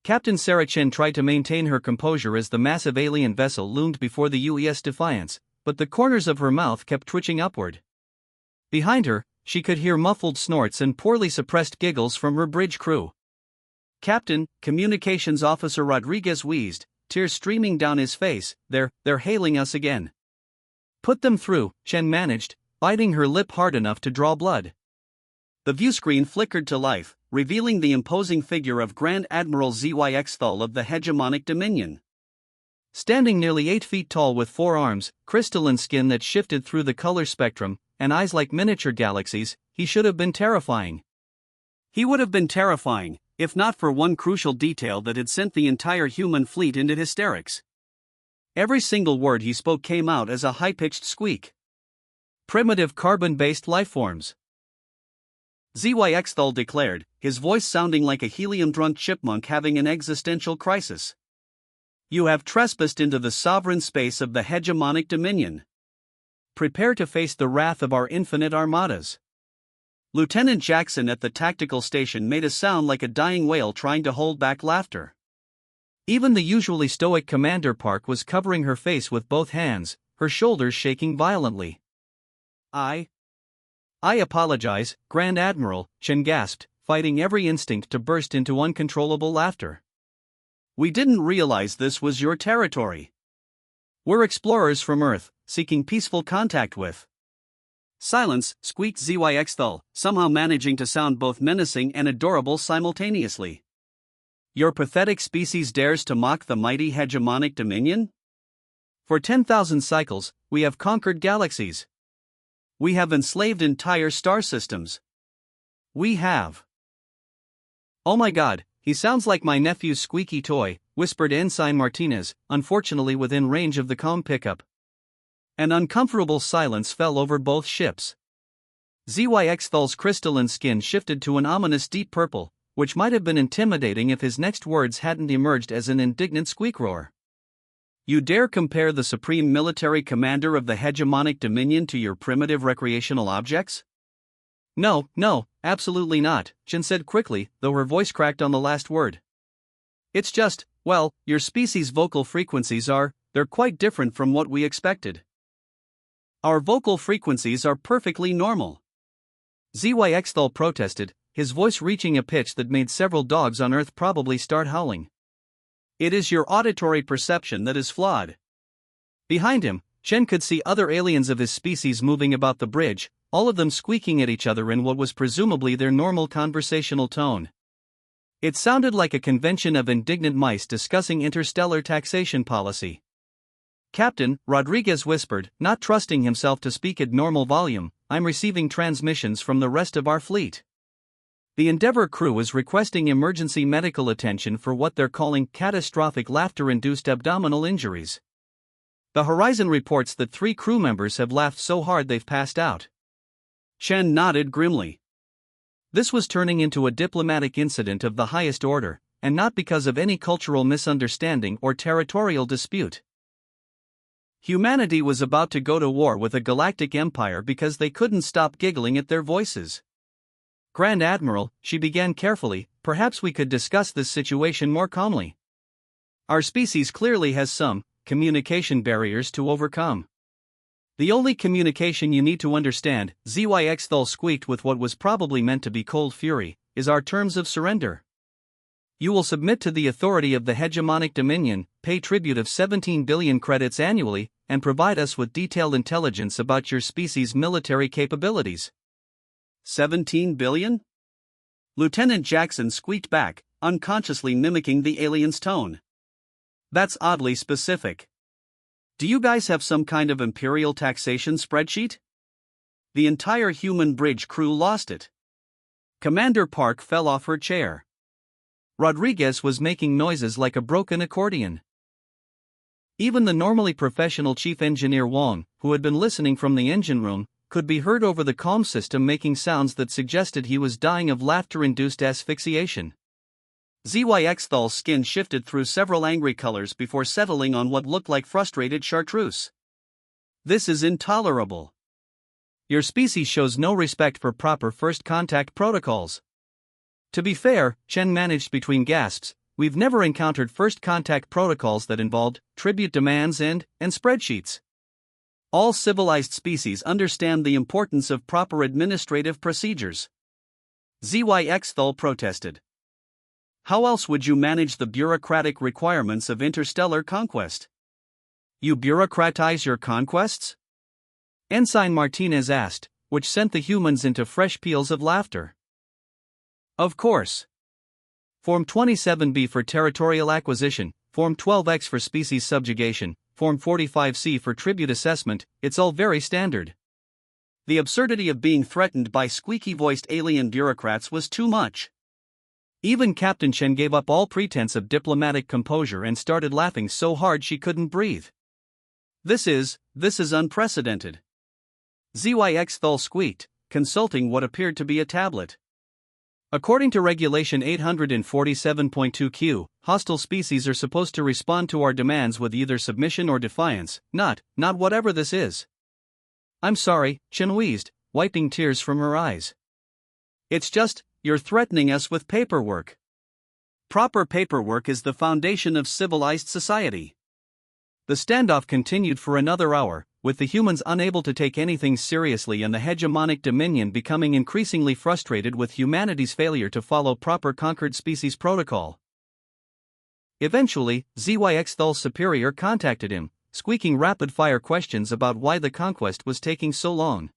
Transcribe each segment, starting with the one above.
Captain Sarah Chen tried to maintain her composure as the massive alien vessel loomed before the UES Defiance, but the corners of her mouth kept twitching upward. Behind her, she could hear muffled snorts and poorly suppressed giggles from her bridge crew. "Captain," Communications Officer Rodriguez wheezed, tears streaming down his face, they're hailing us again." "Put them through," Chen managed, biting her lip hard enough to draw blood. The viewscreen flickered to life, revealing the imposing figure of Grand Admiral ZYX Thul of the Hegemonic Dominion. Standing nearly 8 feet tall with 4 arms, crystalline skin that shifted through the color spectrum, and eyes like miniature galaxies, he should have been terrifying. He would have been terrifying, if not for one crucial detail that had sent the entire human fleet into hysterics. Every single word he spoke came out as a high-pitched squeak. "Primitive carbon-based lifeforms," ZYX Thul declared, his voice sounding like a helium-drunk chipmunk having an existential crisis. "You have trespassed into the sovereign space of the hegemonic dominion. Prepare to face the wrath of our infinite armadas." Lieutenant Jackson at the tactical station made a sound like a dying whale trying to hold back laughter. Even the usually stoic Commander Park was covering her face with both hands, her shoulders shaking violently. I apologize, Grand Admiral," Chen gasped, fighting every instinct to burst into uncontrollable laughter. "We didn't realize this was your territory. We're explorers from Earth, seeking peaceful contact with." "Silence," squeaked ZYX Thul, somehow managing to sound both menacing and adorable simultaneously. "Your pathetic species dares to mock the mighty hegemonic dominion? For 10,000 cycles, we have conquered galaxies. We have enslaved entire star systems. We have." "Oh my god, he sounds like my nephew's squeaky toy," whispered Ensign Martinez, unfortunately within range of the comm pickup. An uncomfortable silence fell over both ships. ZYX Thul's crystalline skin shifted to an ominous deep purple, which might have been intimidating if his next words hadn't emerged as an indignant squeak roar. "You dare compare the supreme military commander of the hegemonic dominion to your primitive recreational objects?" No, absolutely not," Chen said quickly, though her voice cracked on the last word. "It's just, well, your species' vocal frequencies they're quite different from what we expected. Our vocal frequencies are perfectly normal." ZYX Thul protested, his voice reaching a pitch that made several dogs on Earth probably start howling. "It is your auditory perception that is flawed." Behind him, Chen could see other aliens of his species moving about the bridge, all of them squeaking at each other in what was presumably their normal conversational tone. It sounded like a convention of indignant mice discussing interstellar taxation policy. "Captain," Rodriguez whispered, not trusting himself to speak at normal volume, "I'm receiving transmissions from the rest of our fleet. The Endeavour crew is requesting emergency medical attention for what they're calling catastrophic laughter-induced abdominal injuries. The Horizon reports that 3 crew members have laughed so hard they've passed out." Chen nodded grimly. This was turning into a diplomatic incident of the highest order, and not because of any cultural misunderstanding or territorial dispute. Humanity was about to go to war with a galactic empire because they couldn't stop giggling at their voices. "Grand Admiral," she began carefully, "perhaps we could discuss this situation more calmly. Our species clearly has some communication barriers to overcome. The only communication you need to understand," ZYX Thul squeaked with what was probably meant to be cold fury, "is our terms of surrender. You will submit to the authority of the hegemonic dominion, pay tribute of 17 billion credits annually, and provide us with detailed intelligence about your species' military capabilities." 17 billion? Lieutenant Jackson squeaked back, unconsciously mimicking the alien's tone. "That's oddly specific. Do you guys have some kind of imperial taxation spreadsheet?" The entire human bridge crew lost it. Commander Park fell off her chair. Rodriguez was making noises like a broken accordion. Even the normally professional Chief Engineer Wong, who had been listening from the engine room, could be heard over the comm system making sounds that suggested he was dying of laughter-induced asphyxiation. ZYX Thul's skin shifted through several angry colors before settling on what looked like frustrated chartreuse. "This is intolerable. Your species shows no respect for proper first contact protocols." To be fair, Chen managed between gasps, we've never encountered first contact protocols that involved tribute demands and spreadsheets. All civilized species understand the importance of proper administrative procedures. ZYX protested. How else would you manage the bureaucratic requirements of interstellar conquest? You bureaucratize your conquests? Ensign Martinez asked, which sent the humans into fresh peals of laughter. Of course. Form 27B for territorial acquisition, Form 12X for species subjugation, Form 45C for tribute assessment, it's all very standard. The absurdity of being threatened by squeaky-voiced alien bureaucrats was too much. Even Captain Chen gave up all pretense of diplomatic composure and started laughing so hard she couldn't breathe. This is unprecedented. ZYX squeaked, consulting what appeared to be a tablet. According to Regulation 847.2Q, hostile species are supposed to respond to our demands with either submission or defiance, not whatever this is. I'm sorry, Chen wheezed, wiping tears from her eyes. It's just, you're threatening us with paperwork. Proper paperwork is the foundation of civilized society. The standoff continued for another hour, with the humans unable to take anything seriously and the hegemonic dominion becoming increasingly frustrated with humanity's failure to follow proper conquered species protocol. Eventually, ZYX superior contacted him, squeaking rapid-fire questions about why the conquest was taking so long.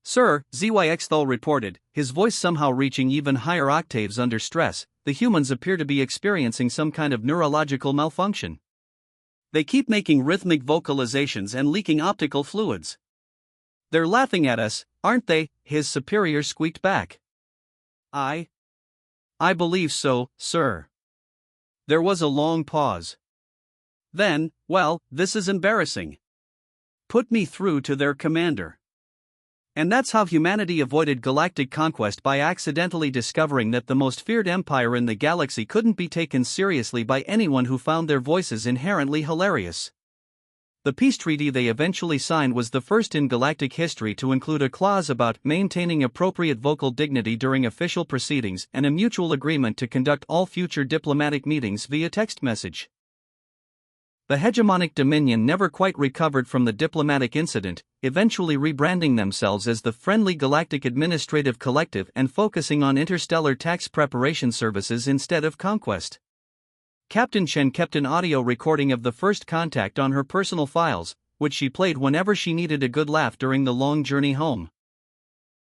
Sir, ZYX reported, his voice somehow reaching even higher octaves under stress, the humans appear to be experiencing some kind of neurological malfunction. They keep making rhythmic vocalizations and leaking optical fluids. They're laughing at us, aren't they? His superior squeaked back. I believe so, sir. There was a long pause. Then, well, this is embarrassing. Put me through to their commander. And that's how humanity avoided galactic conquest, by accidentally discovering that the most feared empire in the galaxy couldn't be taken seriously by anyone who found their voices inherently hilarious. The peace treaty they eventually signed was the first in galactic history to include a clause about maintaining appropriate vocal dignity during official proceedings and a mutual agreement to conduct all future diplomatic meetings via text message. The hegemonic dominion never quite recovered from the diplomatic incident, eventually rebranding themselves as the Friendly Galactic Administrative Collective and focusing on interstellar tax preparation services instead of conquest. Captain Chen kept an audio recording of the first contact on her personal files, which she played whenever she needed a good laugh during the long journey home.